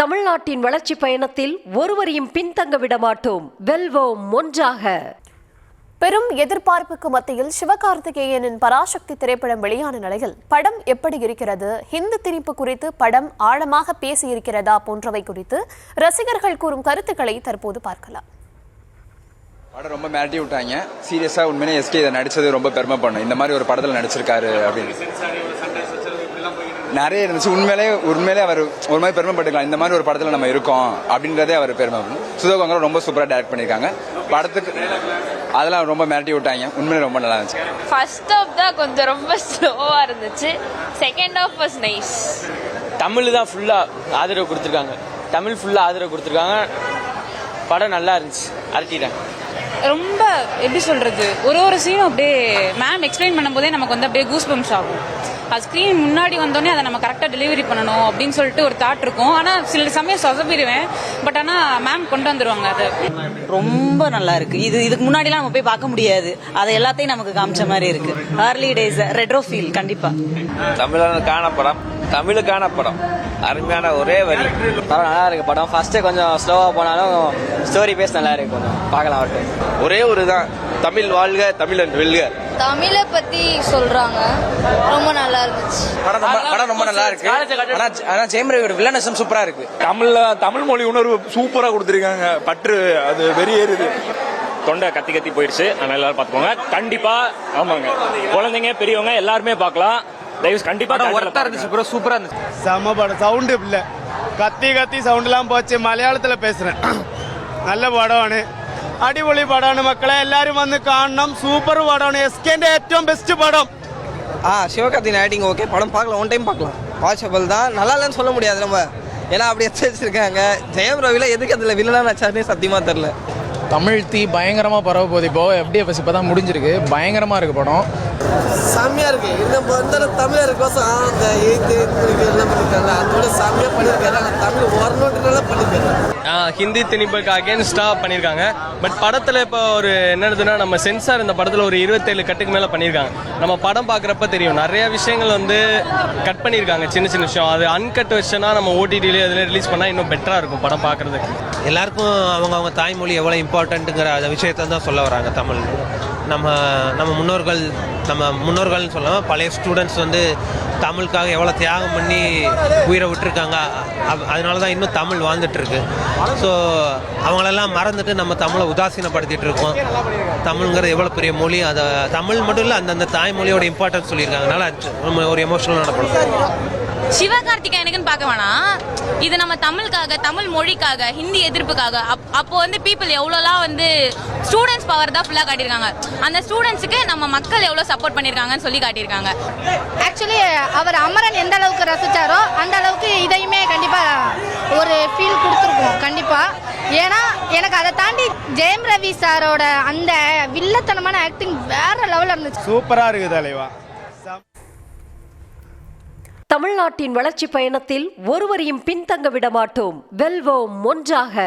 தமிழ்நாட்டின் வளர்ச்சி பயணத்தில் ஒருவரையும் பின்தங்க விட மாட்டோம். வெல்வோம் ஒன்றாக. பெரும் எதிர்பார்ப்புக்கு மத்தியில் சிவகார்த்திகேயனின் பராசக்தி திரைப்படம் வெளியான நிலையில் படம் எப்படி இருக்கிறது, ஹிந்தி திணிப்பு குறித்து படம் ஆழமாக பேசியிருக்கிறதா போன்றவை குறித்து ரசிகர்கள் கூறும் கருத்துக்களை தற்போது பார்க்கலாம். படம் ரொம்ப மிரட்டி விட்டாங்க. சீரியஸா உண்மையிலே எஸ்கே இதை நடிச்சது ரொம்ப பெருமை பண்ணும். இந்த மாதிரி ஒரு படத்தில் நடிச்சிருக்காரு அப்படின்னு நிறைய இருந்துச்சு. உண்மையிலே அவர் ஒரு மாதிரி பெருமைப்பட்டுக்கலாம். இந்த மாதிரி ஒரு படத்தில் நம்ம இருக்கோம் அப்படின்றதே அவர் பெருமை. சுதோகங்களும் ரொம்ப சூப்பராக டைரக்ட் பண்ணியிருக்காங்க. படத்துக்கு அதெல்லாம் ரொம்ப மிரட்டி விட்டாங்க. உண்மையிலே ரொம்ப நல்லா இருந்துச்சு. ஃபர்ஸ்ட் ஹாஃப் தான் கொஞ்சம் ரொம்ப ஸ்லோவா இருந்துச்சு. Second half was nice. Tamil தான் ஃபுல்லா ஆதரவு கொடுத்துருக்காங்க. தமிழ் ஃபுல்லா ஆதரவு கொடுத்துருக்காங்க. படம் நல்லா இருந்துச்சு. அரட்டிட்டாங்க. ரொம்ப எப்படி சொல்றது, ஒரு சீனும் அப்படியே மேம் எக்ஸ்பிளைன் பண்ணும்போதே நமக்கு வந்து அப்படியே கூஸ் பம்ப்ஸ் ஆகும். அது ஸ்க்ரீன் முன்னாடி வந்தோடனே அதை நம்ம கரெக்டாக டெலிவரி பண்ணணும் அப்படின்னு சொல்லிட்டு ஒரு தாட் இருக்கும். ஆனால் சில சமயம் சொதப்பிடுவேன். பட் ஆனால் மேம் கொண்டு வந்துருவாங்க. அது ரொம்ப நல்லா இருக்கு. இதுக்கு முன்னாடிலாம் நம்ம போய் பார்க்க முடியாது. அதை எல்லாத்தையும் நமக்கு காமிச்ச மாதிரி இருக்கு. Early days retro feel. கண்டிப்பா தமிழுக்கான படம், தமிழுக்கான படம், அருமையான ஒரே வரி. படம் நல்லா இருக்கு. படம் ஃபர்ஸ்டே கொஞ்சம் ஸ்லோவா போனாலும் ஸ்டோரி பேஸ் நல்லா இருக்கு. கொஞ்சம் பார்க்கலாம். ஒரே ஒரு தான், தமிழ் வாழ்க, தமிழன் வெல்க. தமிழை பத்தி சொல்றாங்க. ரொம்ப நல்லா இருந்துச்சு. படம் ரொம்ப நல்லா இருக்கு. ஆனா ஜெயம் ரவியோட வில்லனிசம் சூப்பரா இருக்கு. தமிழ் மொழி உணர்வு சூப்பரா கொடுத்திருக்காங்க. பற்று அது வெறியேறுது. தொண்டை கத்தி கத்தி போயிடுச்சு. அதனால எல்லாரும் பாத்துக்கோங்க. கண்டிப்பா ஆமாங்க, குழந்தைங்க பெரியவங்க எல்லாருமே பார்க்கலாம். கண்டிப்பா இருந்துச்சு. சூப்பரா இருந்துச்சு. செம்ம படம். சவுண்டு இல்ல, கத்தி சவுண்ட்லாம் போச்சு. மலையாளத்துல பேசுறேன். நல்ல படம், അടിപൊളി പടമാണ് മക്കളെ. എല്ലാരും വന്ന് കാണണം. സൂപ്പർ പടമാണ്. എസ്കേന്റെ ഏറ്റവും ബെസ്റ്റ് പടം. Sivakarthikeyan acting okay. படம் பார்க்கலாம். ஒன் டைம் பார்க்கலாம். வாட்சபிள் தான். நல்லா இல்லைன்னு சொல்ல முடியாது நம்ம. ஏன்னா அப்படி வச்சிருக்காங்க. ஜெயம் ரவில எதுக்கு அதுல வில்லனா நடிச்சாருன்னு சத்தியமா தெரியல. தமிழ் தீ பயங்கரமா பரவ போகுது. இப்போ FDFS இப்பதான் முடிஞ்சிருக்கு. பயங்கரமா இருக்கு படம். செம்மையா இருக்கு. இந்த தமிழருக்கோசம் அந்த எய்த்து எல்லாம் பண்ணிருக்காங்க. அதோட செம்மையா பண்ணிருக்காரு. தமிழ் வரணுன்றனால பண்ணிருக்காரு. ஹிந்தி திணிப்புக்கு அகேன்ஸ்டா பண்ணிருக்காங்க. பட் படத்துல இப்போ ஒரு என்னதுன்னா, நம்ம சென்சார் இந்த படத்துல ஒரு 27 கட்டுக்கு மேல பண்ணிருக்காங்க. நம்ம படம் பாக்குறப்ப தெரியும் நிறைய விஷயங்கள் வந்து கட் பண்ணிருக்காங்க. சின்ன விஷயம் அது அன்கட் வெர்ஷனா நம்ம OTTல அதுல ரிலீஸ் பண்ணா இன்னும் பெட்டரா இருக்கும் படம் பாக்குறதுக்கு. எல்லாருக்கும் அவங்க தாய்மொழி எவ்வளவு இம்பார்ட்டன்ட்டுங்கிற அந்த விஷயத்தை தான் சொல்ல வராங்க. தமிழ் நம்ம முன்னோர்கள்னு சொல்லாமல் பழைய ஸ்டூடெண்ட்ஸ் வந்து தமிழுக்காக எவ்வளோ தியாகம் பண்ணி உயிரை விட்டுருக்காங்க. அதனால தான் இன்னும் தமிழ் வாழ்ந்துட்டுருக்கு. ஸோ அவங்களெல்லாம் மறந்துட்டு நம்ம தமிழை உதாசீனப்படுத்திட்டு இருக்கோம். தமிழ்ங்கிறது எவ்வளோ பெரிய மொழி. அதை தமிழ் மட்டும் இல்லை, அந்தந்த தாய்மொழியோட இம்பார்ட்டன்ஸ் சொல்லியிருக்காங்க. அதனால ஒரு எமோஷனலான படம். சிவகார்த்திகேயனுக்குன்னு பார்க்க வேணாம். இது நம்ம தமிழுக்காக, தமிழ் மொழிக்காக, ஹிந்தி எதிர்ப்புக்காக. அப்போ வந்து பீப்புள் எவ்வளோலாம் வந்து ஸ்டூடெண்ட்ஸ் பவர் தான் ஃபுல்லாக காட்டியிருக்காங்க. அந்த ஸ்டூடெண்ட்ஸுக்கு நம்ம மக்கள் எவ்வளோ சப்போர்ட் பண்ணியிருக்காங்கன்னு சொல்லி காட்டியிருக்காங்க. ஆக்சுவலி அவர் அமரன் எந்த அளவுக்கு ரசிச்சாரோ அந்த அளவுக்கு இதையுமே கண்டிப்பா ஒரு ஃபீல் கொடுத்துருக்கோம். கண்டிப்பா. ஏன்னா எனக்கு அதை தாண்டி ஜெயம் ரவி சாரோட அந்த வில்லத்தனமான ஆக்டிங் வேற லெவலில் இருந்துச்சு. சூப்பரா இருக்கு தலைவா. தமிழ்நாட்டின் வளர்ச்சி பயணத்தில் ஒருவரையும் பின்தங்க விட மாட்டோம். வெல்வோம் ஒன்றாக.